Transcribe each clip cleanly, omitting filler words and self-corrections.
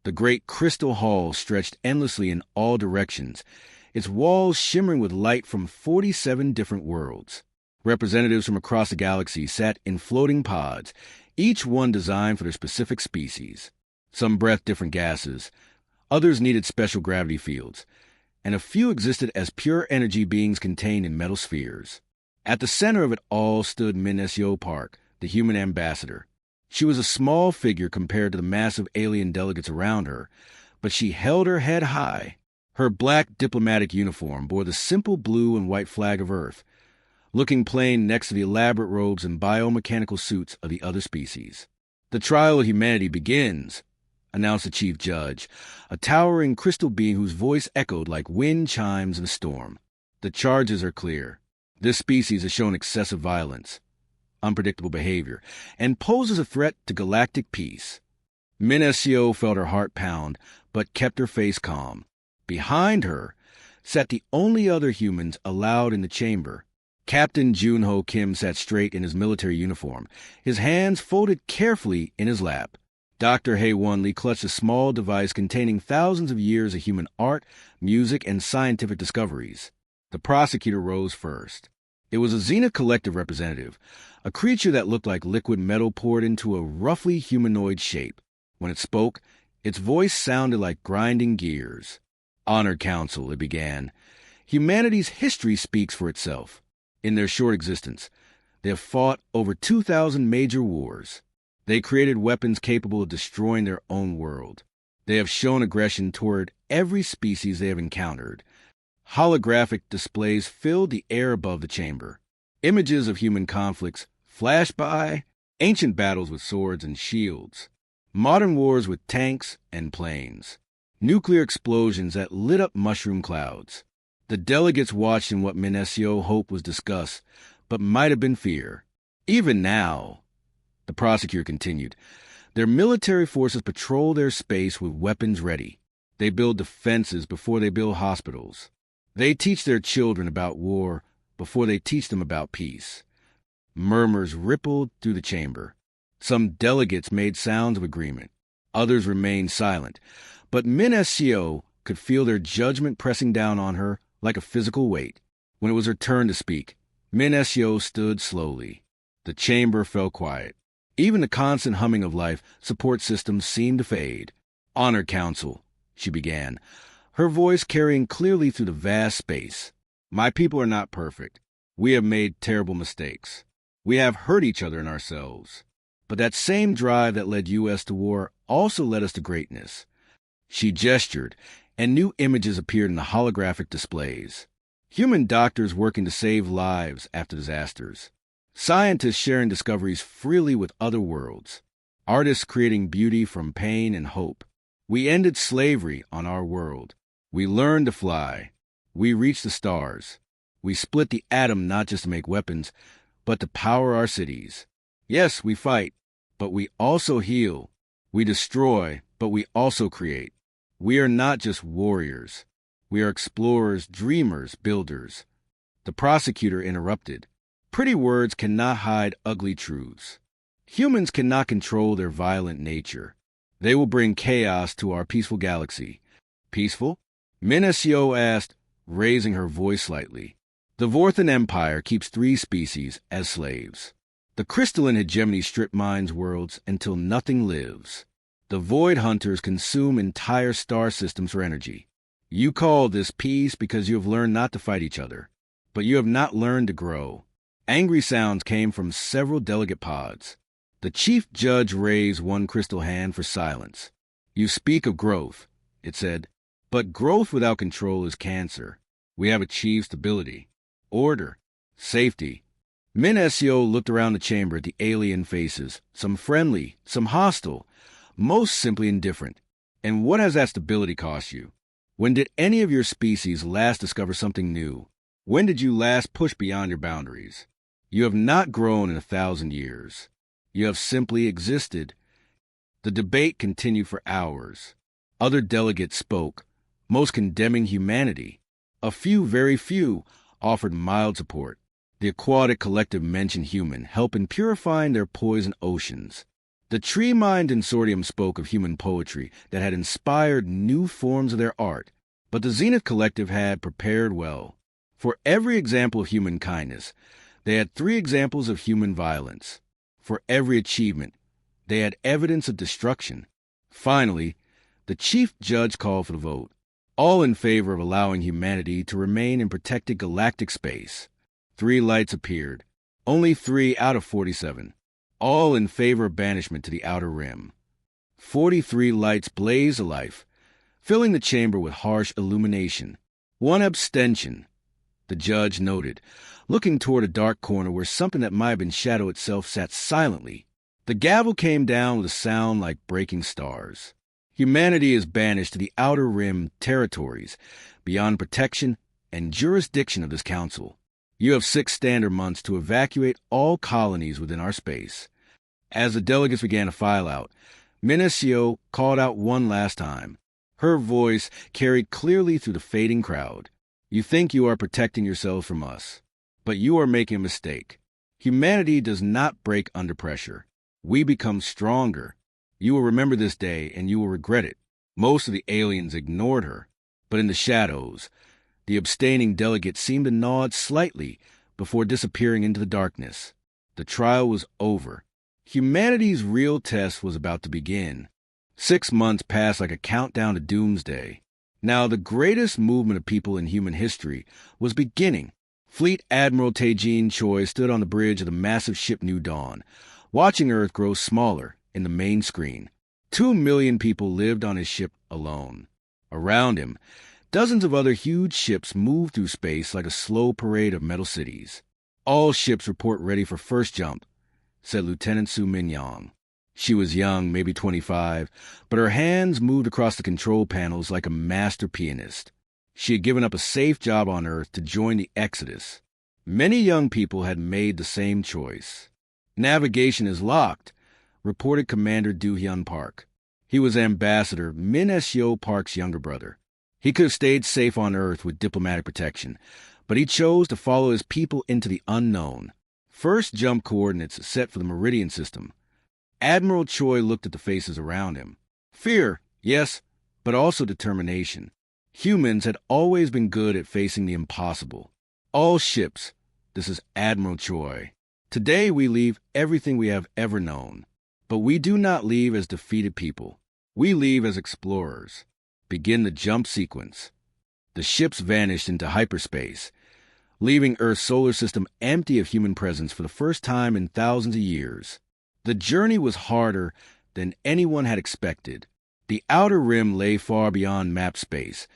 The great crystal hall stretched endlessly in all directions, its walls shimmering with light from 47 different worlds. Representatives from across the galaxy sat in floating pods, each one designed for their specific species. Some breathed different gases, others needed special gravity fields, and a few existed as pure energy beings contained in metal spheres. At the center of it all stood Minesio Park, the human ambassador. She was a small figure compared to the massive alien delegates around her, but she held her head high. Her black diplomatic uniform bore the simple blue and white flag of Earth, looking plain next to the elaborate robes and biomechanical suits of the other species. "The trial of humanity begins," announced the chief judge, a towering crystal being whose voice echoed like wind chimes in a storm. "The charges are clear. This species has shown excessive violence, unpredictable behavior, and poses a threat to galactic peace." Minesio felt her heart pound, but kept her face calm. Behind her sat the only other humans allowed in the chamber. Captain Junho Kim sat straight in his military uniform, his hands folded carefully in his lap. Dr. Hae-Won Lee clutched a small device containing thousands of years of human art, music, and scientific discoveries. The prosecutor rose first. It was a Zenith Collective representative, a creature that looked like liquid metal poured into a roughly humanoid shape. When it spoke, its voice sounded like grinding gears. "Honored Council," it began. "Humanity's history speaks for itself. In their short existence, they have fought over 2,000 major wars. They created weapons capable of destroying their own world. They have shown aggression toward every species they have encountered." Holographic displays filled the air above the chamber. Images of human conflicts flashed by, ancient battles with swords and shields, modern wars with tanks and planes, nuclear explosions that lit up mushroom clouds. The delegates watched in what Minesio hoped was disgust, but might have been fear. "Even now," the prosecutor continued, "their military forces patrol their space with weapons ready. They build defenses before they build hospitals. They teach their children about war before they teach them about peace." Murmurs rippled through the chamber. Some delegates made sounds of agreement. Others remained silent. But Minesio could feel their judgment pressing down on her like a physical weight. When it was her turn to speak, Minesio stood slowly. The chamber fell quiet. Even the constant humming of life support systems seemed to fade. "Honored Council," she began, her voice carrying clearly through the vast space. "My people are not perfect. We have made terrible mistakes. We have hurt each other and ourselves. But that same drive that led US to war also led us to greatness." She gestured, and new images appeared in the holographic displays. Human doctors working to save lives after disasters. Scientists sharing discoveries freely with other worlds. Artists creating beauty from pain and hope. We ended slavery on our world. We learned to fly. We reached the stars. We split the atom not just to make weapons, but to power our cities. Yes, we fight, but we also heal. We destroy, but we also create. We are not just warriors. We are explorers, dreamers, builders. The prosecutor interrupted. "Pretty words cannot hide ugly truths. Humans cannot control their violent nature. They will bring chaos to our peaceful galaxy." "Peaceful?" Minesio asked, raising her voice slightly. "The Vorthan Empire keeps 3 species as slaves. The crystalline hegemony strip mines worlds until nothing lives. The Void Hunters consume entire star systems for energy. You call this peace because you have learned not to fight each other, but you have not learned to grow." Angry sounds came from several delegate pods. The chief judge raised one crystal hand for silence. "You speak of growth," it said, "but growth without control is cancer. We have achieved stability, order, safety." Minesio looked around the chamber at the alien faces, some friendly, some hostile, most simply indifferent. "And what has that stability cost you? When did any of your species last discover something new? When did you last push beyond your boundaries? You have not grown in 1,000 years. You have simply existed." The debate continued for hours. Other delegates spoke, most condemning humanity. A few, very few, offered mild support. The Aquatic Collective mentioned human help in purifying their poison oceans. The Tree Mind Consortium spoke of human poetry that had inspired new forms of their art, but the Zenith Collective had prepared well. For every example of human kindness, they had 3 examples of human violence. For every achievement, they had evidence of destruction. Finally, the chief judge called for the vote, all in favor of allowing humanity to remain in protected galactic space. 3 lights appeared, only 3 out of 47, all in favor of banishment to the outer rim. 43 lights blazed alive, filling the chamber with harsh illumination. 1 abstention, the judge noted, looking toward a dark corner where something that might have been shadow itself sat silently. The gavel came down with a sound like breaking stars. Humanity is banished to the outer rim territories, beyond protection and jurisdiction of this council. You have 6 standard months to evacuate all colonies within our space. As the delegates began to file out, Minacio called out one last time. Her voice carried clearly through the fading crowd. You think you are protecting yourselves from us, but you are making a mistake. Humanity does not break under pressure. We become stronger. You will remember this day, and you will regret it. Most of the aliens ignored her, but in the shadows, the abstaining delegate seemed to nod slightly before disappearing into the darkness. The trial was over. Humanity's real test was about to begin. 6 months passed like a countdown to doomsday. Now the greatest movement of people in human history was beginning. Fleet Admiral Taejin Choi stood on the bridge of the massive ship New Dawn, watching Earth grow smaller in the main screen. 2 million people lived on his ship alone. Around him, dozens of other huge ships moved through space like a slow parade of metal cities. All ships report ready for first jump, said Lieutenant Su Minyang. She was young, maybe 25, but her hands moved across the control panels like a master pianist. She had given up a safe job on Earth to join the Exodus. Many young people had made the same choice. Navigation is locked, reported Commander Do-hyun Park. He was Ambassador Min S-yo Park's younger brother. He could have stayed safe on Earth with diplomatic protection, but he chose to follow his people into the unknown. First jump coordinates set for the Meridian system. Admiral Choi looked at the faces around him. Fear, yes, but also determination. Humans had always been good at facing the impossible. All ships, this is Admiral Choi. Today we leave everything we have ever known. But we do not leave as defeated people. We leave as explorers. Begin the jump sequence. The ships vanished into hyperspace, leaving Earth's solar system empty of human presence for the first time in thousands of years. The journey was harder than anyone had expected. The outer rim lay far beyond map space,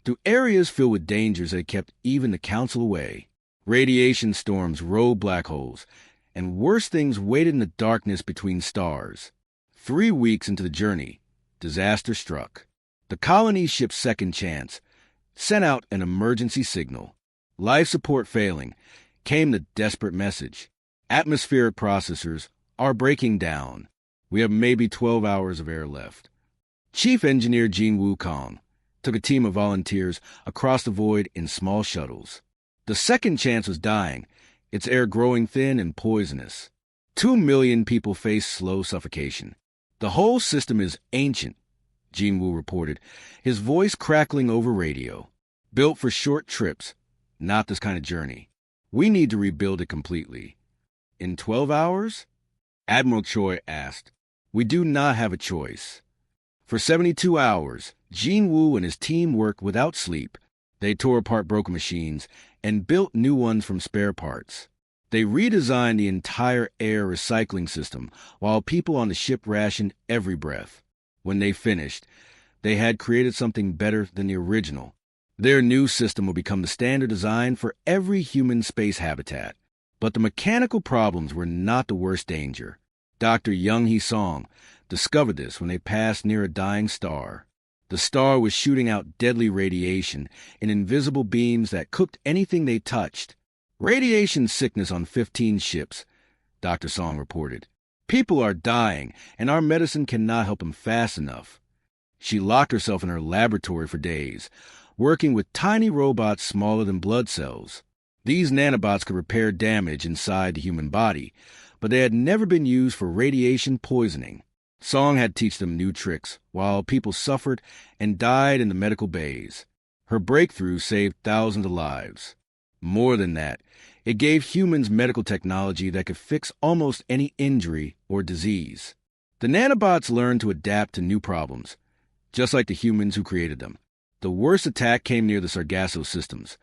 through areas filled with dangers that kept even the Council away. Radiation storms rode black holes, and worse things waited in the darkness between stars. 3 weeks into the journey, disaster struck. The colony ship's second chance sent out an emergency signal. Life support failing, came the desperate message. Atmospheric processors are breaking down. We have maybe 12 hours of air left. Chief Engineer Jin Wukong took a team of volunteers across the void in small shuttles. The second chance was dying, its air growing thin and poisonous. 2 million people faced slow suffocation. The whole system is ancient, Jin Woo reported, his voice crackling over radio. Built for short trips, not this kind of journey. We need to rebuild it completely. In 12 hours? Admiral Choi asked. We do not have a choice. For 72 hours, Jin Woo and his team worked without sleep. They tore apart broken machines and built new ones from spare parts. They redesigned the entire air recycling system while people on the ship rationed every breath. When they finished, they had created something better than the original. Their new system will become the standard design for every human space habitat. But the mechanical problems were not the worst danger. Dr. Young Hee-song discovered this when they passed near a dying star. The star was shooting out deadly radiation in invisible beams that cooked anything they touched. Radiation sickness on 15 ships, Dr. Song reported. People are dying, and our medicine cannot help them fast enough. She locked herself in her laboratory for days, working with tiny robots smaller than blood cells. These nanobots could repair damage inside the human body, but they had never been used for radiation poisoning. Song had to teach them new tricks, while people suffered and died in the medical bays. Her breakthrough saved thousands of lives. More than that, it gave humans medical technology that could fix almost any injury or disease. The nanobots learned to adapt to new problems, just like the humans who created them. The worst attack came near the Sargasso systems,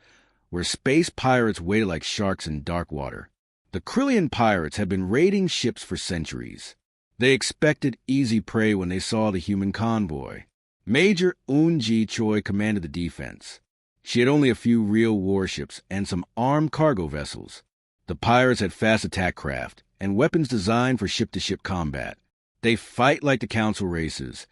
where space pirates waited like sharks in dark water. The Krillian pirates had been raiding ships for centuries. They expected easy prey when they saw the human convoy. Major Eun-ji Choi commanded the defense. She had only a few real warships and some armed cargo vessels. The pirates had fast attack craft and weapons designed for ship-to-ship combat. They fight like the council races,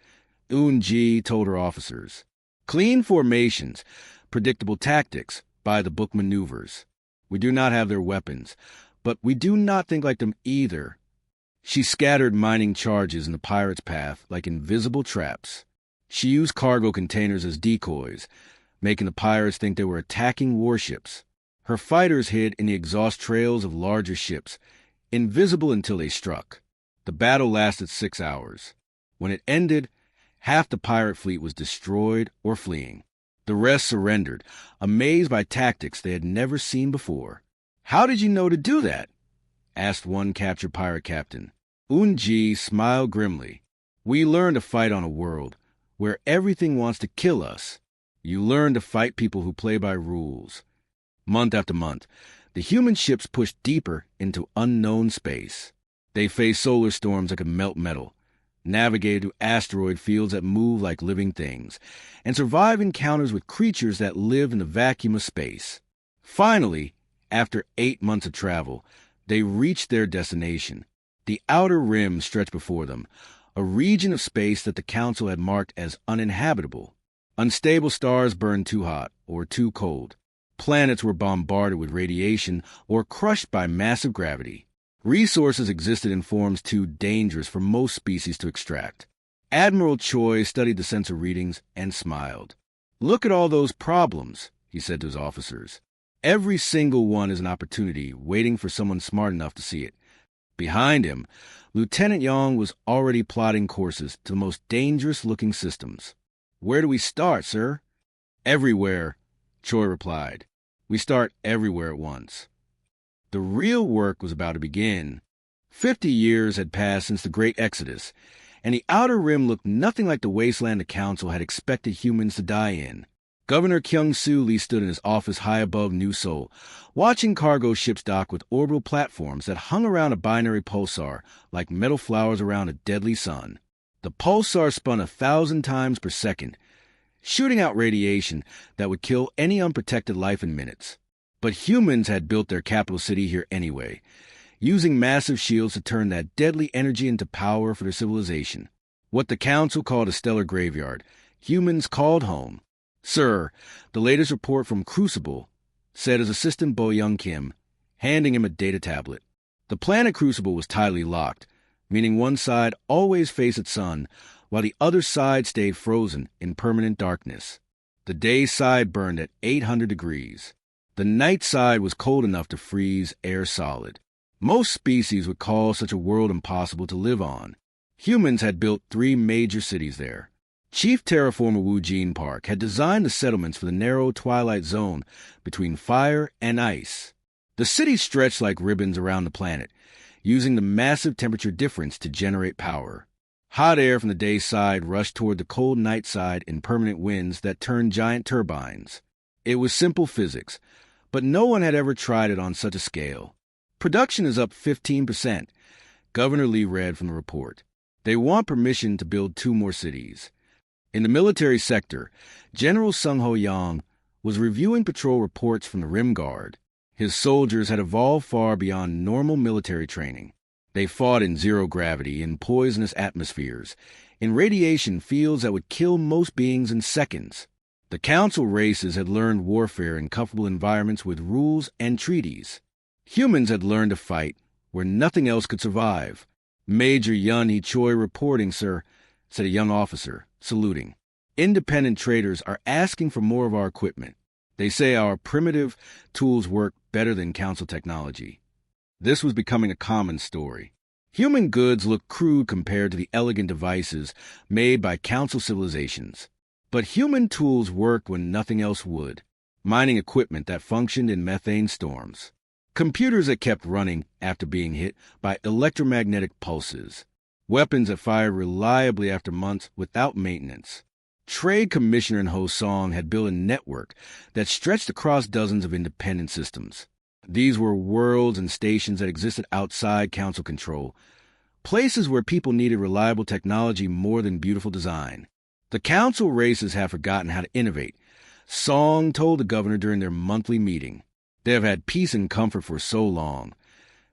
Eun-ji told her officers. Clean formations, predictable tactics, by-the-book maneuvers. We do not have their weapons, but we do not think like them either. She scattered mining charges in the pirates' path like invisible traps. She used cargo containers as decoys, making the pirates think they were attacking warships. Her fighters hid in the exhaust trails of larger ships, invisible until they struck. The battle lasted 6 hours. When it ended, half the pirate fleet was destroyed or fleeing. The rest surrendered, amazed by tactics they had never seen before. "How did you know to do that?" asked one captured pirate captain. Eun-ji smiled grimly. "We learned to fight on a world where everything wants to kill us. You learn to fight people who play by rules." Month after month, the human ships pushed deeper into unknown space. They faced solar storms that could melt metal, navigated through asteroid fields that move like living things, and survived encounters with creatures that lived in the vacuum of space. Finally, after 8 months of travel, they reached their destination. The outer rim stretched before them, a region of space that the Council had marked as uninhabitable. Unstable stars burned too hot or too cold. Planets were bombarded with radiation or crushed by massive gravity. Resources existed in forms too dangerous for most species to extract. Admiral Choi studied the sensor readings and smiled. "Look at all those problems," he said to his officers. "Every single one is an opportunity waiting for someone smart enough to see it." Behind him, Lieutenant Yong was already plotting courses to the most dangerous-looking systems. "Where do we start, sir?" "Everywhere," Choi replied. "We start everywhere at once." The real work was about to begin. 50 years had passed since the Great Exodus, and the Outer Rim looked nothing like the wasteland the Council had expected humans to die in. Governor Kyung-soo Lee stood in his office high above New Seoul, watching cargo ships dock with orbital platforms that hung around a binary pulsar like metal flowers around a deadly sun. The pulsar spun 1,000 times per second, shooting out radiation that would kill any unprotected life in minutes. But humans had built their capital city here anyway, using massive shields to turn that deadly energy into power for their civilization. What the Council called a stellar graveyard, humans called home. "Sir, the latest report from Crucible," said his assistant Bo Young Kim, handing him a data tablet. The planet Crucible was tightly locked, meaning one side always faced its sun, while the other side stayed frozen in permanent darkness. The day side burned at 800 degrees. The night side was cold enough to freeze air solid. Most species would call such a world impossible to live on. Humans had built 3 major cities there. Chief terraformer Wu Jin Park had designed the settlements for the narrow twilight zone between fire and ice. The cities stretched like ribbons around the planet, using the massive temperature difference to generate power. Hot air from the day side rushed toward the cold night side in permanent winds that turned giant turbines. It was simple physics, but no one had ever tried it on such a scale. "Production is up 15%, Governor Lee read from the report. They want permission to build 2 more cities. In the military sector, General Sung-ho Yang was reviewing patrol reports from the Rim Guard. His soldiers had evolved far beyond normal military training. They fought in zero gravity, in poisonous atmospheres, in radiation fields that would kill most beings in seconds. The Council races had learned warfare in comfortable environments with rules and treaties. Humans had learned to fight where nothing else could survive. "Major Yun-hee Choi reporting, sir," said a young officer, saluting. "Independent traders are asking for more of our equipment. They say our primitive tools work better than Council technology." This was becoming a common story. Human goods look crude compared to the elegant devices made by Council civilizations. But human tools worked when nothing else would, mining equipment that functioned in methane storms, computers that kept running after being hit by electromagnetic pulses, weapons that fired reliably after months without maintenance. Trade Commissioner in Ho Song had built a network that stretched across dozens of independent systems. These were worlds and stations that existed outside Council control, places where people needed reliable technology more than beautiful design. The Council races have forgotten how to innovate, Song told the governor during their monthly meeting. They have had peace and comfort for so long.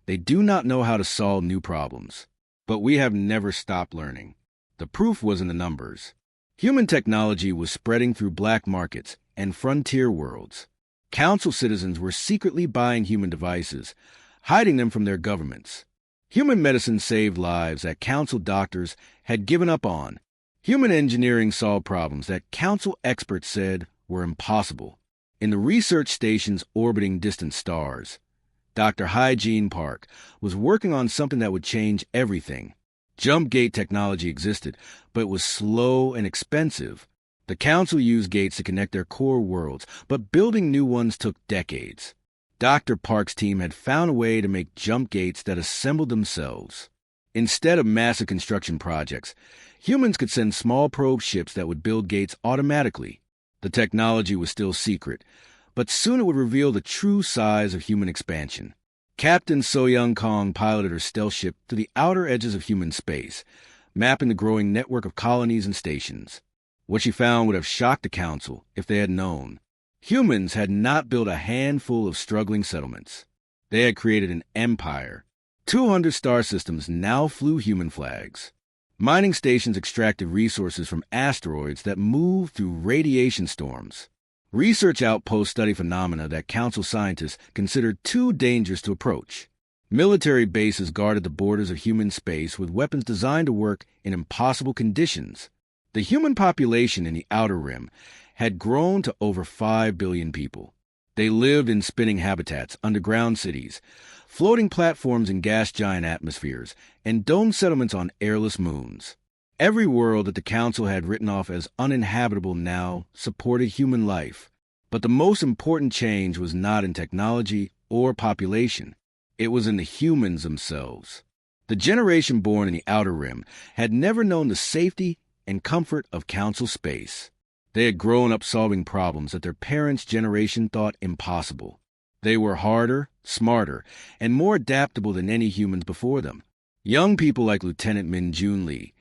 They do not know how to solve new problems. But we have never stopped learning. The proof was in the numbers. Human technology was spreading through black markets and frontier worlds. Council citizens were secretly buying human devices, hiding them from their governments. Human medicine saved lives that Council doctors had given up on. Human engineering solved problems that Council experts said were impossible. In the research stations orbiting distant stars, Dr. Hygiene Park was working on something that would change everything. Jump gate technology existed, but it was slow and expensive. The Council used gates to connect their core worlds, but building new ones took decades. Dr. Park's team had found a way to make jump gates that assembled themselves. Instead of massive construction projects, humans could send small probe ships that would build gates automatically. The technology was still secret, but soon it would reveal the true size of human expansion. Captain So-Young Kong piloted her stealth ship to the outer edges of human space, mapping the growing network of colonies and stations. What she found would have shocked the Council if they had known. Humans had not built a handful of struggling settlements. They had created an empire. 200 star systems now flew human flags. Mining stations extracted resources from asteroids that moved through radiation storms. Research outposts study phenomena that Council scientists considered too dangerous to approach. Military bases guarded the borders of human space with weapons designed to work in impossible conditions. The human population in the Outer Rim had grown to over 5 billion people. They lived in spinning habitats, underground cities, floating platforms in gas giant atmospheres, and domed settlements on airless moons. Every world that the Council had written off as uninhabitable now supported human life. But the most important change was not in technology or population. It was in the humans themselves. The generation born in the Outer Rim had never known the safety and comfort of Council space. They had grown up solving problems that their parents' generation thought impossible. They were harder, smarter, and more adaptable than any humans before them. Young people like Lieutenant Min Jun Lee,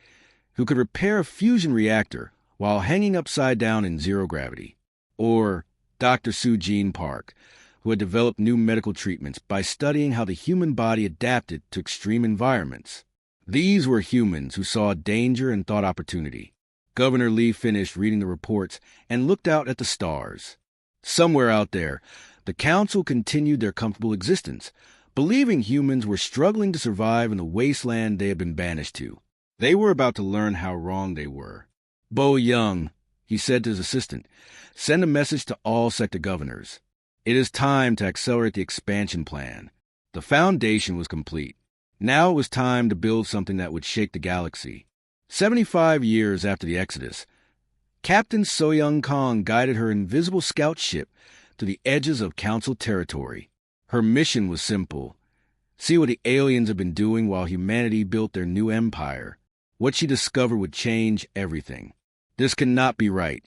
who could repair a fusion reactor while hanging upside down in zero gravity. Or Dr. Soo-Jin Park, who had developed new medical treatments by studying how the human body adapted to extreme environments. These were humans who saw danger and thought opportunity. Governor Lee finished reading the reports and looked out at the stars. Somewhere out there, the Council continued their comfortable existence, believing humans were struggling to survive in the wasteland they had been banished to. They were about to learn how wrong they were. Bo Young, he said to his assistant, send a message to all sector governors. It is time to accelerate the expansion plan. The foundation was complete. Now it was time to build something that would shake the galaxy. 75 years after the Exodus, Captain So-Young Kong guided her invisible scout ship to the edges of Council territory. Her mission was simple. See what the aliens had been doing while humanity built their new empire. What she discovered would change everything. This cannot be right,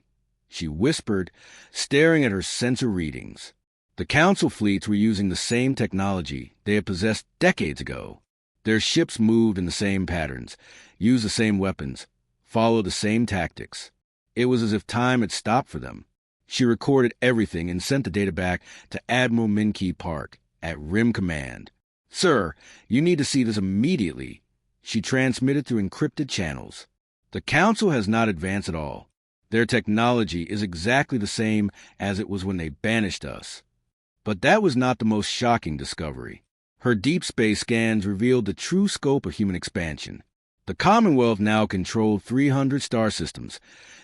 she whispered, staring at her sensor readings. The Council fleets were using the same technology they had possessed decades ago. Their ships moved in the same patterns, used the same weapons, followed the same tactics. It was as if time had stopped for them. She recorded everything and sent the data back to Admiral Min-Ki Park at Rim Command. Sir, you need to see this immediately. She transmitted through encrypted channels. The Council has not advanced at all. Their technology is exactly the same as it was when they banished us. But that was not the most shocking discovery. Her deep space scans revealed the true scope of human expansion. The Commonwealth now controlled 300 star systems,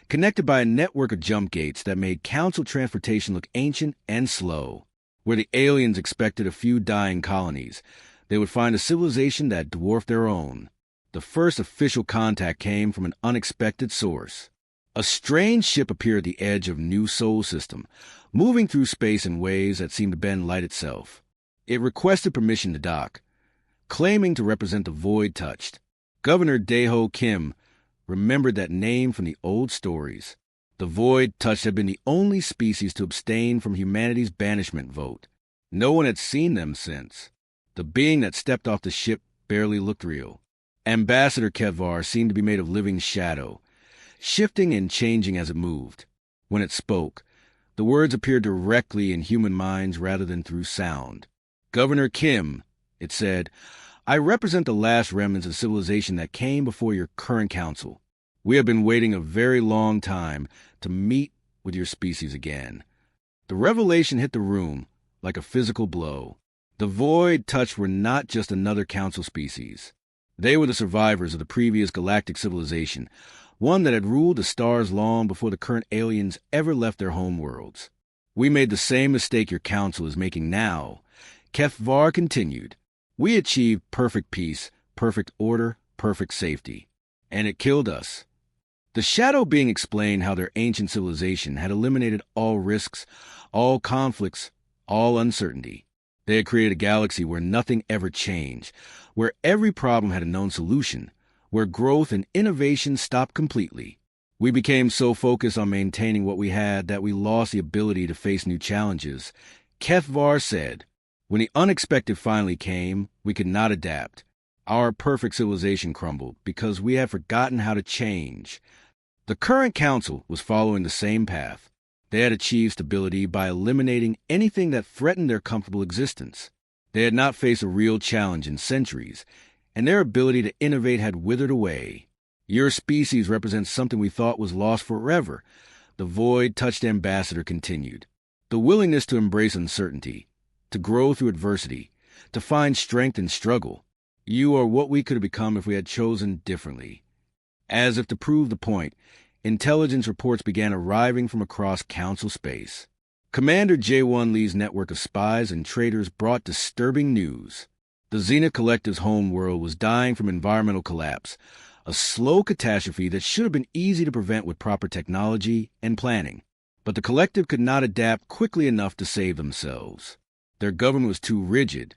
connected by a network of jump gates that made Council transportation look ancient and slow. Where the aliens expected a few dying colonies, They would find a civilization that dwarfed their own. The first official contact came from an unexpected source. A strange ship appeared at the edge of New Sol system, moving through space in ways that seemed to bend light itself. It requested permission to dock, claiming to represent the void touched. Governor Daeho Kim remembered that name from the old stories. The void touched had been the only species to abstain from humanity's banishment vote. No one had seen them since. The being that stepped off the ship barely looked real. Ambassador Ketvar seemed to be made of living shadow, shifting and changing as it moved. When it spoke, the words appeared directly in human minds rather than through sound. Governor Kim, it said, I represent the last remnants of civilization that came before your current council. We have been waiting a very long time to meet with your species again. The revelation hit the room like a physical blow. The void touched were not just another council species. They were the survivors of the previous galactic civilization, one that had ruled the stars long before the current aliens ever left their home worlds. We made the same mistake your council is making now. Kefvar continued. We achieved perfect peace, perfect order, perfect safety. And it killed us. The shadow being explained how their ancient civilization had eliminated all risks, all conflicts, all uncertainty. They had created a galaxy where nothing ever changed, where every problem had a known solution, where growth and innovation stopped completely. We became so focused on maintaining what we had that we lost the ability to face new challenges. Kefvar said, when the unexpected finally came, we could not adapt. Our perfect civilization crumbled because we had forgotten how to change. The current council was following the same path. They had achieved stability by eliminating anything that threatened their comfortable existence. They had not faced a real challenge in centuries, and their ability to innovate had withered away. Your species represents something we thought was lost forever, the void-touched ambassador continued. The willingness to embrace uncertainty, to grow through adversity, to find strength in struggle. You are what we could have become if we had chosen differently. As if to prove the point, intelligence reports began arriving from across Council space. Commander J1 Lee's network of spies and traitors brought disturbing news. The Zenith Collective's home world was dying from environmental collapse, a slow catastrophe that should have been easy to prevent with proper technology and planning. But the Collective could not adapt quickly enough to save themselves. Their government was too rigid,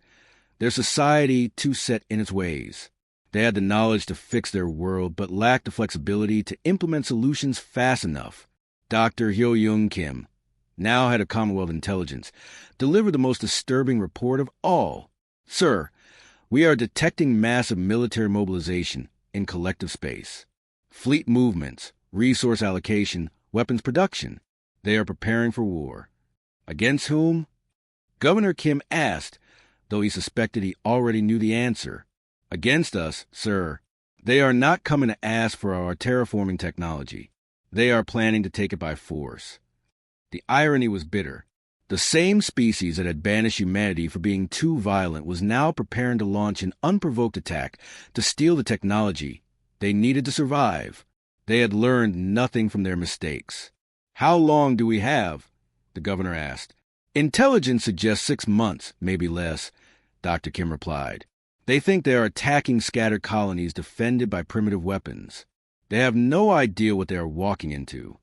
their society too set in its ways. They had the knowledge to fix their world, but lacked the flexibility to implement solutions fast enough. Dr. Hyo-Young Kim, now head of Commonwealth Intelligence, delivered the most disturbing report of all. Sir, we are detecting massive military mobilization in collective space. Fleet movements, resource allocation, weapons production. They are preparing for war. Against whom? Governor Kim asked, though he suspected he already knew the answer. Against us, sir. They are not coming to ask for our terraforming technology. They are planning to take it by force. The irony was bitter. The same species that had banished humanity for being too violent was now preparing to launch an unprovoked attack to steal the technology they needed to survive. They had learned nothing from their mistakes. How long do we have? The governor asked. Intelligence suggests 6 months, maybe less, Dr. Kim replied. They think they are attacking scattered colonies defended by primitive weapons. They have no idea what they are walking into.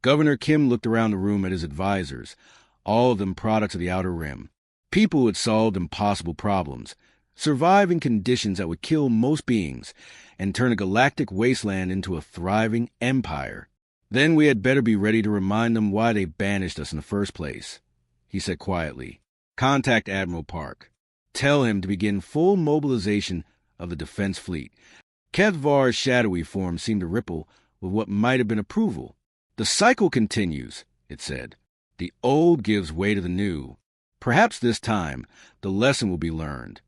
Governor Kim looked around the room at his advisors, all of them products of the Outer Rim. People who had solved impossible problems, survive in conditions that would kill most beings, and turn a galactic wasteland into a thriving empire. Then we had better be ready to remind them why they banished us in the first place, he said quietly. Contact Admiral Park. Tell him to begin full mobilization of the defense fleet. Kethvar's shadowy form seemed to ripple with what might have been approval. The cycle continues, it said. The old gives way to the new. Perhaps this time the lesson will be learned.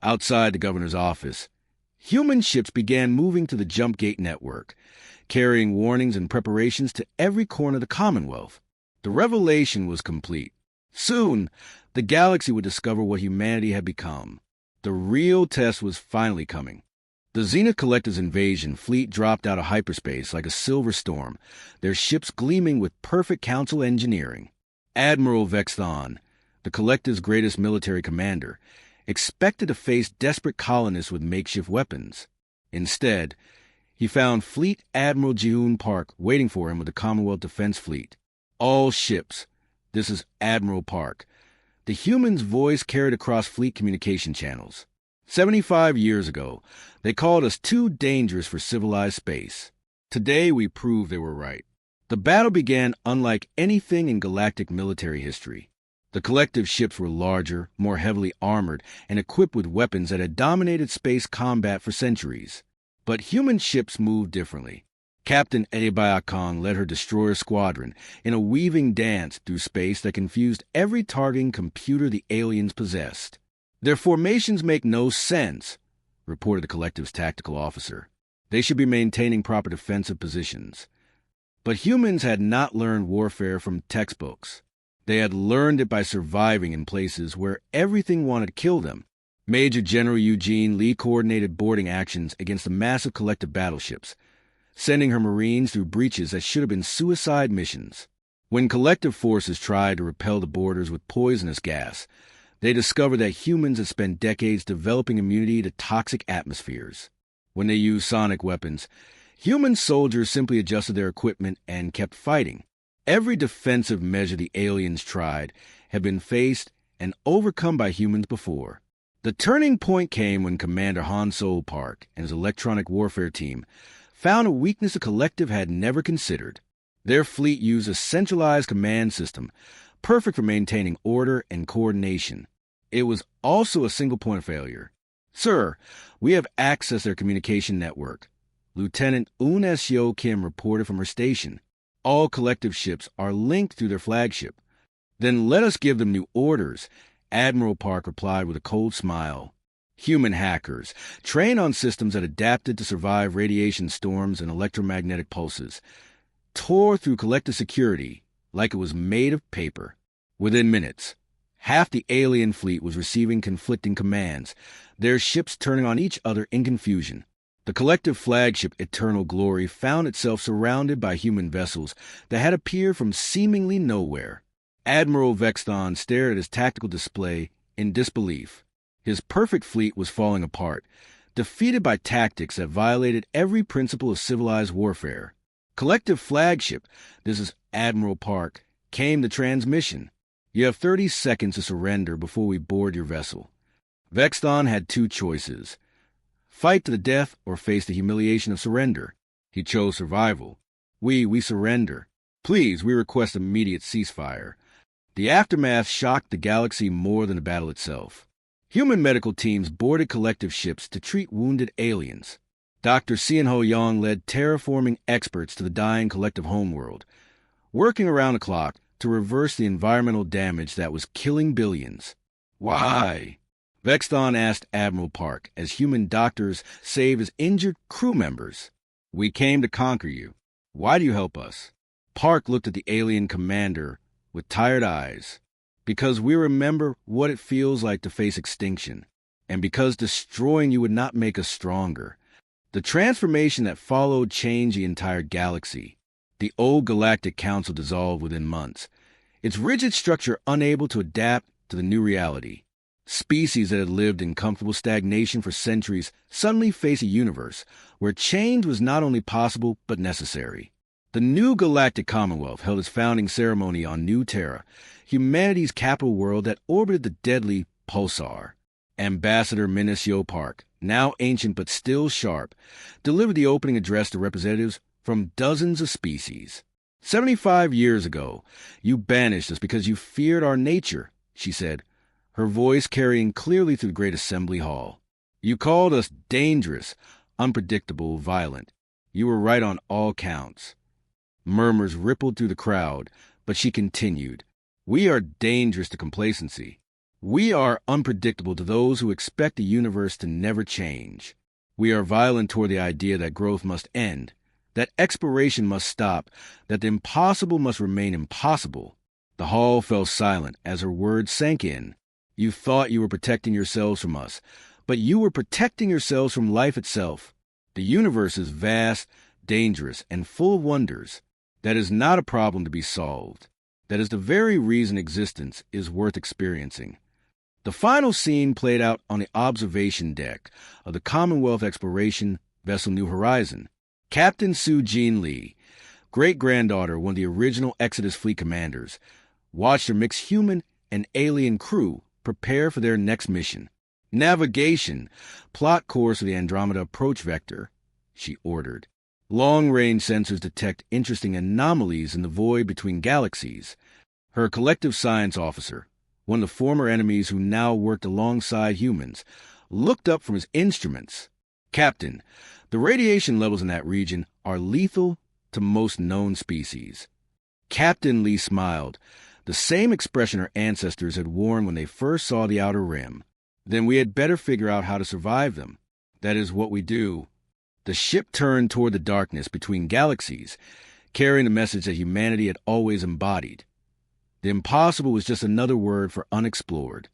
Outside the governor's office, human ships began moving to the jump gate network, carrying warnings and preparations to every corner of the Commonwealth. The revelation was complete. Soon, the galaxy would discover what humanity had become. The real test was finally coming. The Zenith Collective's invasion fleet dropped out of hyperspace like a silver storm, their ships gleaming with perfect council engineering. Admiral Vexthon, the Collective's greatest military commander, expected to face desperate colonists with makeshift weapons. Instead, he found Fleet Admiral Ji-hoon Park waiting for him with the Commonwealth Defense Fleet. All ships. This is Admiral Park. The human's voice carried across fleet communication channels. 75 years ago, they called us too dangerous for civilized space. Today, we prove they were right. The battle began unlike anything in galactic military history. The collective ships were larger, more heavily armored, and equipped with weapons that had dominated space combat for centuries. But human ships moved differently. Captain Edebayakong led her destroyer squadron in a weaving dance through space that confused every targeting computer the aliens possessed. Their formations make no sense, reported the collective's tactical officer. They should be maintaining proper defensive positions. But humans had not learned warfare from textbooks. They had learned it by surviving in places where everything wanted to kill them. Major General Eugene Lee coordinated boarding actions against the massive collective battleships, sending her Marines through breaches that should have been suicide missions. When collective forces tried to repel the boarders with poisonous gas, they discovered that humans had spent decades developing immunity to toxic atmospheres. When they used sonic weapons, human soldiers simply adjusted their equipment and kept fighting. Every defensive measure the aliens tried had been faced and overcome by humans before. The turning point came when Commander Han Sol Park and his electronic warfare team found a weakness the collective had never considered. Their fleet used a centralized command system, perfect for maintaining order and coordination. It was also a single point of failure. Sir, we have accessed their communication network. Lieutenant Eun S-Yo Kim reported from her station. All collective ships are linked through their flagship. Then let us give them new orders, Admiral Park replied with a cold smile. Human hackers, trained on systems that adapted to survive radiation storms and electromagnetic pulses, tore through collective security like it was made of paper. Within minutes, half the alien fleet was receiving conflicting commands, their ships turning on each other in confusion. The collective flagship Eternal Glory found itself surrounded by human vessels that had appeared from seemingly nowhere. Admiral Vexton stared at his tactical display in disbelief. His perfect fleet was falling apart, defeated by tactics that violated every principle of civilized warfare. Collective flagship, this is Admiral Park, came the transmission. You have 30 seconds to surrender before we board your vessel. Vexton had two choices. Fight to the death or face the humiliation of surrender. He chose survival. We surrender. Please, we request immediate ceasefire. The aftermath shocked the galaxy more than the battle itself. Human medical teams boarded collective ships to treat wounded aliens. Dr. Sean-Ho Young led terraforming experts to the dying collective homeworld, working around the clock to reverse the environmental damage that was killing billions. Why? Vexton asked Admiral Park as human doctors save his injured crew members. We came to conquer you. Why do you help us? Park looked at the alien commander with tired eyes. Because we remember what it feels like to face extinction, and because destroying you would not make us stronger. The transformation that followed changed the entire galaxy. The old Galactic Council dissolved within months, its rigid structure unable to adapt to the new reality. Species that had lived in comfortable stagnation for centuries suddenly face a universe where change was not only possible but necessary. The new Galactic Commonwealth held its founding ceremony on New Terra, humanity's capital world that orbited the deadly pulsar. Ambassador Minisio Park, now ancient but still sharp, delivered the opening address to representatives from dozens of species. 75 years ago, you banished us because you feared our nature, she said, her voice carrying clearly through the great assembly hall. You called us dangerous, unpredictable, violent. You were right on all counts. Murmurs rippled through the crowd, but she continued. We are dangerous to complacency. We are unpredictable to those who expect the universe to never change. We are violent toward the idea that growth must end, that exploration must stop, that the impossible must remain impossible. The hall fell silent as her words sank in. You thought you were protecting yourselves from us, but you were protecting yourselves from life itself. The universe is vast, dangerous, and full of wonders. That is not a problem to be solved. That is the very reason existence is worth experiencing. The final scene played out on the observation deck of the Commonwealth exploration vessel New Horizon. Captain Sue Jean Lee, great-granddaughter of one of the original Exodus fleet commanders, watched her mixed human and alien crew prepare for their next mission. Navigation, plot course of the Andromeda approach vector, she ordered. Long-range sensors detect interesting anomalies in the void between galaxies. Her collective science officer, one of the former enemies who now worked alongside humans, looked up from his instruments. Captain, the radiation levels in that region are lethal to most known species. Captain Lee smiled, the same expression her ancestors had worn when they first saw the Outer Rim. Then we had better figure out how to survive them. That is what we do. The ship turned toward the darkness between galaxies, carrying the message that humanity had always embodied. The impossible was just another word for unexplored.